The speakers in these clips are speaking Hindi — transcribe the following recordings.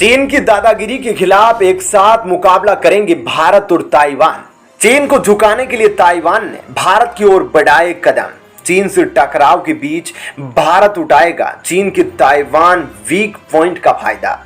चीन की दादागिरी के खिलाफ एक साथ मुकाबला करेंगे भारत और ताइवान। चीन को झुकाने के लिए ताइवान ने भारत की ओर बढ़ाए कदम। चीन से टकराव के बीच भारत उठाएगा चीन के ताइवान वीक पॉइंट का फायदा।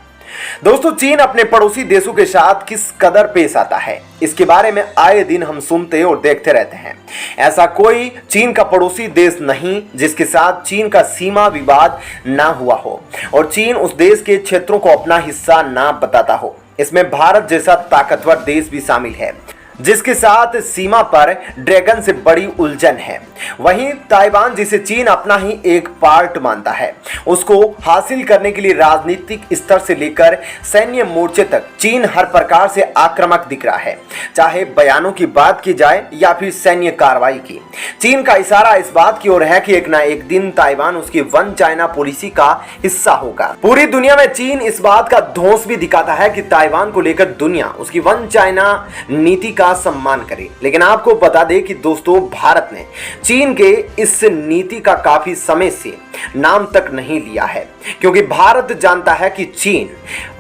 दोस्तों, चीन अपने पड़ोसी देशों के साथ किस कदर पेश आता है, इसके बारे में आए दिन हम सुनते और देखते रहते हैं। ऐसा कोई चीन का पड़ोसी देश नहीं जिसके साथ चीन का सीमा विवाद ना हुआ हो और चीन उस देश के क्षेत्रों को अपना हिस्सा ना बताता हो। इसमें भारत जैसा ताकतवर देश भी शामिल है जिसके साथ सीमा पर ड्रैगन से बड़ी उलझन है। वहीं ताइवान, जिसे चीन अपना ही एक पार्ट मानता है, उसको हासिल करने के लिए राजनीतिक स्तर से लेकर सैन्य मोर्चे तक चीन हर प्रकार से आक्रामक दिख रहा है, चाहे बयानों की बात की जाए या फिर सैन्य कार्रवाई की। चीन का इशारा इस बात की ओर है कि एक ना एक दिन ताइवान उसकी वन चाइना पॉलिसी का हिस्सा होगा। पूरी दुनिया में चीन इस बात का धौंस भी दिखाता है कि ताइवान को लेकर दुनिया उसकी वन चाइना नीति का सम्मान करे। लेकिन आपको बता दें कि दोस्तों, भारत ने चीन के इस नीति का काफी समय से नाम तक नहीं लिया है, क्योंकि भारत जानता है कि चीन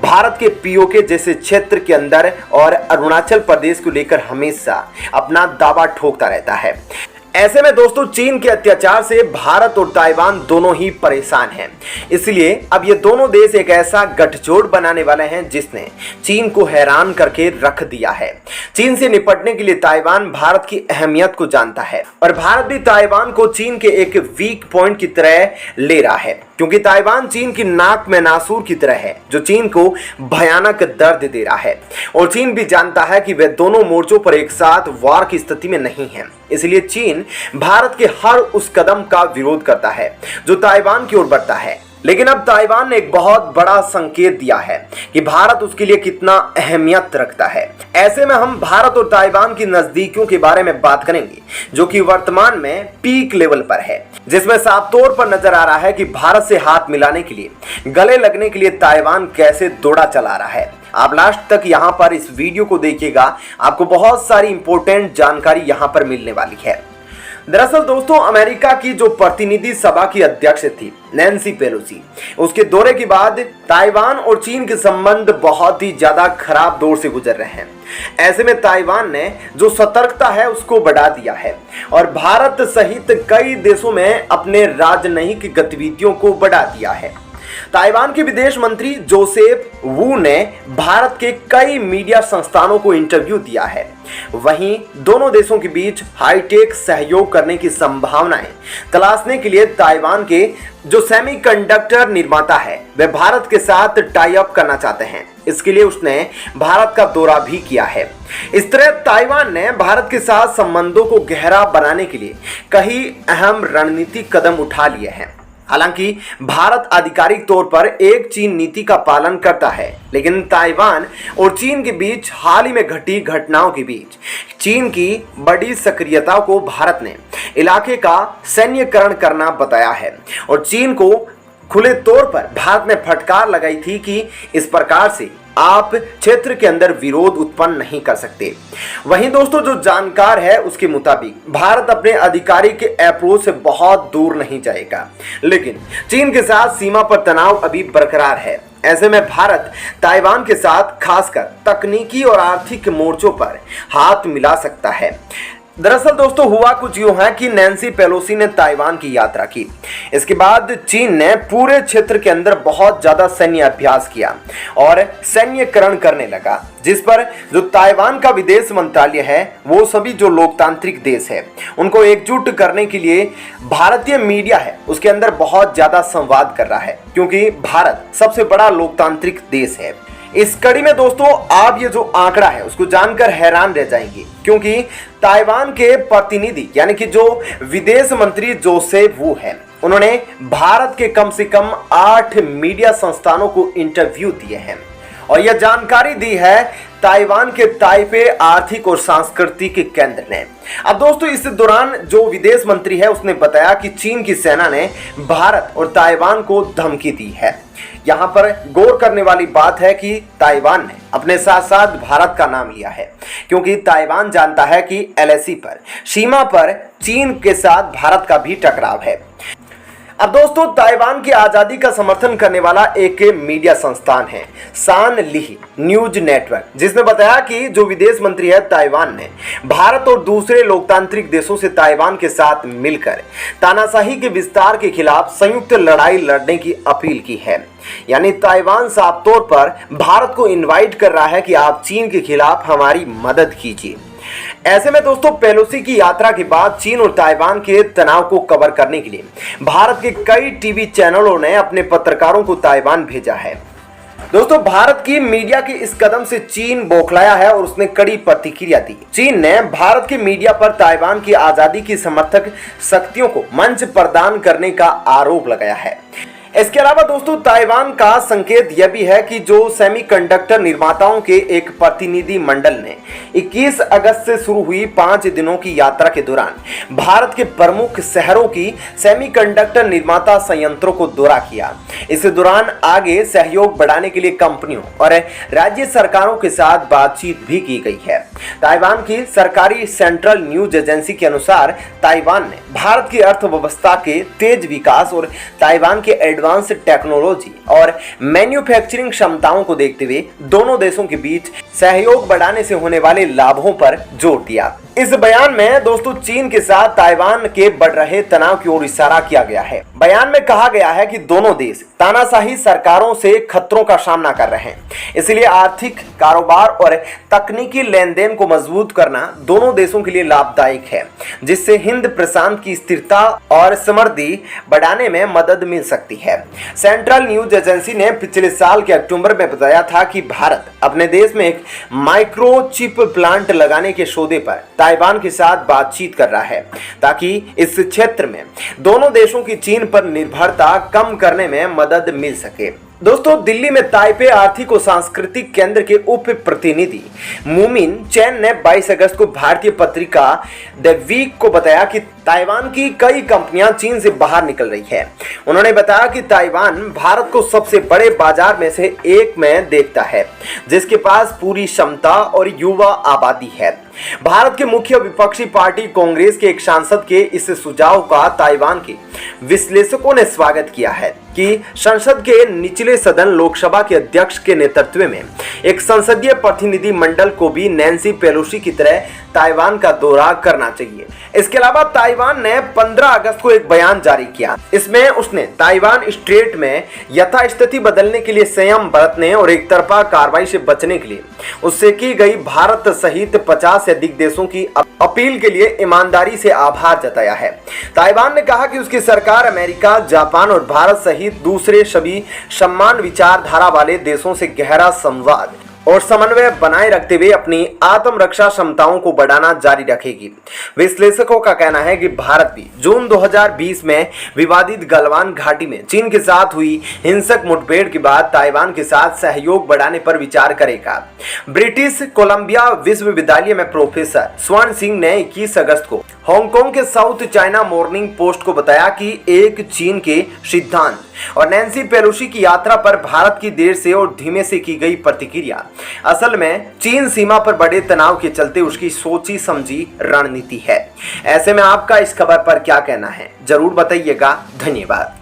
भारत के पीओके जैसे क्षेत्र के अंदर और अरुणाचल प्रदेश को लेकर हमेशा अपना दावा ठोकता रहता है। ऐसे में दोस्तों, चीन के अत्याचार से भारत और ताइवान दोनों ही परेशान हैं। इसलिए अब ये दोनों देश एक ऐसा गठजोड़ बनाने वाले हैं जिसने चीन को हैरान करके रख दिया है। चीन से निपटने के लिए ताइवान भारत की अहमियत को जानता है और भारत भी ताइवान को चीन के एक वीक पॉइंट की तरह ले रहा है, क्योंकि ताइवान चीन की नाक में नासूर की तरह है जो चीन को भयानक दर्द दे रहा है। और चीन भी जानता है कि वे दोनों मोर्चों पर एक साथ वार की स्थिति में नहीं है। इसलिए चीन भारत के हर उस कदम का विरोध करता है जो ताइवान की ओर बढ़ता है। लेकिन अब ताइवान ने एक बहुत बड़ा संकेत दिया है कि भारत उसके लिए कितना अहमियत रखता है। ऐसे में हम भारत और ताइवान की नजदीकियों के बारे में बात करेंगे, जो कि वर्तमान में पीक लेवल पर है, जिसमें साफ तौर पर नजर आ रहा है कि भारत से हाथ मिलाने के लिए, गले लगने के लिए ताइवान कैसे दौड़ा चला रहा है। आप लास्ट तक यहाँ पर इस वीडियो को देखिएगा, आपको बहुत सारी इंपॉर्टेंट जानकारी यहाँ पर मिलने वाली है। दरअसल दोस्तों, अमेरिका की जो प्रतिनिधि सभा की अध्यक्ष थी नैन्सी पेलोसी, उसके दौरे के बाद ताइवान और चीन के संबंध बहुत ही ज्यादा खराब दौर से गुजर रहे हैं। ऐसे में ताइवान ने जो सतर्कता है उसको बढ़ा दिया है और भारत सहित कई देशों में अपने राजनयिक गतिविधियों को बढ़ा दिया है। ताइवान के विदेश मंत्री जोसेफ वू ने भारत के कई मीडिया संस्थानों को इंटरव्यू दिया है। वहीं दोनों देशों के बीच हाईटेक सहयोग करने की संभावनाएं तलाशने के लिए ताइवान के जो सेमीकंडक्टर निर्माता है वे भारत के साथ टाई अप करना चाहते हैं। इसके लिए उसने भारत का दौरा भी किया है। इस तरह ताइवान ने भारत के साथ संबंधों को गहरा बनाने के लिए कई अहम रणनीतिक कदम उठा लिए हैं। हालांकि भारत आधिकारिक तौर पर एक चीन नीति का पालन करता है, लेकिन ताइवान और चीन के बीच हाल ही में घटी घटनाओं के बीच चीन की बड़ी सक्रियता को भारत ने इलाके का सैन्यकरण करना बताया है और चीन को खुले तौर पर भारत ने फटकार लगाई थी कि इस प्रकार से आप क्षेत्र के अंदर विरोध उत्पन्न नहीं कर सकते। वहीं दोस्तों, जो जानकार है उसके मुताबिक भारत अपने आधिकारिक अप्रोच से बहुत दूर नहीं जाएगा, लेकिन चीन के साथ सीमा पर तनाव अभी बरकरार है। ऐसे में भारत ताइवान के साथ खासकर तकनीकी और आर्थिक मोर्चों पर हाथ मिला सकता है। दरअसल दोस्तों, हुआ कुछ यूं है कि नैन्सी पेलोसी ने ताइवान की यात्रा की। इसके बाद चीन ने पूरे क्षेत्र के अंदर बहुत ज्यादा सैन्य अभ्यास किया और सैन्यकरण करने लगा, जिस पर जो ताइवान का विदेश मंत्रालय है वो सभी जो लोकतांत्रिक देश है उनको एकजुट करने के लिए भारतीय मीडिया है उसके अंदर बहुत ज्यादा संवाद कर रहा है, क्योंकि भारत सबसे बड़ा लोकतांत्रिक देश है। इस कड़ी में दोस्तों, आप ये जो आंकड़ा है उसको जानकर हैरान रह जाएंगे, क्योंकि ताइवान के प्रतिनिधि यानी कि जो विदेश मंत्री जोसेफ वू है, उन्होंने भारत के कम से कम 8 मीडिया संस्थानों को इंटरव्यू दिए हैं और यह जानकारी दी है ताइवान के ताइपे आर्थिक और सांस्कृतिक केंद्र ने। अब दोस्तों, इस दौरान जो विदेश मंत्री है उसने बताया कि चीन की सेना ने भारत और ताइवान को धमकी दी है। यहाँ पर गौर करने वाली बात है कि ताइवान ने अपने साथ साथ भारत का नाम लिया है, क्योंकि ताइवान जानता है कि एलएसी पर सीमा पर चीन के साथ भारत का भी टकराव है। अब दोस्तों, ताइवान की आजादी का समर्थन करने वाला एक मीडिया संस्थान है सान ली न्यूज नेटवर्क, जिसने बताया कि जो विदेश मंत्री है ताइवान ने भारत और दूसरे लोकतांत्रिक देशों से ताइवान के साथ मिलकर तानाशाही के विस्तार के खिलाफ संयुक्त लड़ाई लड़ने की अपील की है। यानी ताइवान साफ तौर पर भारत को इनवाइट कर रहा है कि आप चीन के खिलाफ हमारी मदद कीजिए। ऐसे में दोस्तों, पेलोसी की यात्रा के बाद चीन और ताइवान के तनाव को कवर करने के लिए भारत के कई टीवी चैनलों ने अपने पत्रकारों को ताइवान भेजा है। दोस्तों, भारत की मीडिया के इस कदम से चीन बौखलाया है और उसने कड़ी प्रतिक्रिया दी। चीन ने भारत के मीडिया पर ताइवान की आजादी की समर्थक शक्तियों को मंच प्रदान करने का आरोप लगाया है। इसके अलावा दोस्तों, ताइवान का संकेत यह भी है कि जो सेमीकंडक्टर निर्माताओं के एक प्रतिनिधि मंडल ने 21 अगस्त से शुरू हुई 5 दिनों की यात्रा के दौरान भारत के प्रमुख शहरों की सेमीकंडक्टर निर्माता संयंत्रों को दौरा किया। इस दौरान आगे सहयोग बढ़ाने के लिए कंपनियों और राज्य सरकारों के साथ बातचीत भी की गई है। ताइवान की सरकारी सेंट्रल न्यूज एजेंसी के अनुसार ताइवान ने भारत की अर्थव्यवस्था के तेज विकास और ताइवान के एडवांस टेक्नोलॉजी और मैन्युफैक्चरिंग क्षमताओं को देखते हुए दोनों देशों के बीच सहयोग बढ़ाने से होने वाले लाभों पर जोर दिया। इस बयान में दोस्तों, चीन के साथ ताइवान के बढ़ रहे तनाव की ओर इशारा किया गया है। बयान में कहा गया है कि दोनों देश तानाशाही सरकारों से खतरों का सामना कर रहे हैं, इसलिए आर्थिक, कारोबार और तकनीकी लेन देन को मजबूत करना दोनों देशों के लिए लाभदायक है, जिससे हिंद प्रशांत की स्थिरता और समृद्धि बढ़ाने में मदद मिल सकती है। सेंट्रल न्यूज एजेंसी ने पिछले साल के अक्टूबर में बताया था कि भारत अपने देश में एक माइक्रोचिप प्लांट लगाने के सौदे पर ताइवान के साथ बातचीत कर रहा है, ताकि इस क्षेत्र में दोनों देशों की चीन पर निर्भरता कम करने में मदद मिल सके। दोस्तों, दिल्ली में ताइपे आर्थिक और सांस्कृतिक केंद्र के उप प्रतिनिधि मुमिन चैन ने 22 अगस्त को भारतीय पत्रिका द वीक को बताया कि ताइवान की कई कंपनियां चीन से बाहर निकल रही है। उन्होंने बताया कि ताइवान भारत को सबसे बड़े बाजार में से एक में देखता है, जिसके पास पूरी क्षमता और युवा आबादी है। भारत के मुख्य विपक्षी पार्टी कांग्रेस के एक सांसद के इस सुझाव का ताइवान के विश्लेषकों ने स्वागत किया है कि संसद के निचले सदन लोकसभा के अध्यक्ष के नेतृत्व में एक संसदीय प्रतिनिधि मंडल को भी नैन्सी पेलोसी की तरह ताइवान का दौरा करना चाहिए। इसके अलावा ताइवान ने 15 अगस्त को एक बयान जारी किया। इसमें उसने ताइवान स्ट्रेट में यथास्थिति बदलने के लिए संयम बरतने और एक तरफा कार्रवाई से बचने के लिए उससे की गई भारत सहित 50 से अधिक देशों की अपील के लिए ईमानदारी से आभार जताया है। ताइवान ने कहा कि उसकी सरकार अमेरिका, जापान और भारत सहित दूसरे सभी समान विचारधारा वाले देशों से गहरा संवाद और समन्वय बनाए रखते हुए अपनी आत्मरक्षा क्षमताओं को बढ़ाना जारी रखेगी। विश्लेषकों का कहना है कि भारत भी जून 2020 में विवादित गलवान घाटी में चीन के साथ हुई हिंसक मुठभेड़ के बाद ताइवान के साथ सहयोग बढ़ाने पर विचार करेगा। ब्रिटिश कोलंबिया विश्वविद्यालय में प्रोफेसर स्वर्ण सिंह ने 21 अगस्त को हांगकांग के साउथ चाइना मॉर्निंग पोस्ट को बताया कि एक चीन के सिद्धांत और नैन्सी पेलोसी की यात्रा पर भारत की देर से और धीमे से की गई प्रतिक्रिया असल में चीन सीमा पर बड़े तनाव के चलते उसकी सोची समझी रणनीति है। ऐसे में आपका इस खबर पर क्या कहना है, जरूर बताइएगा। धन्यवाद।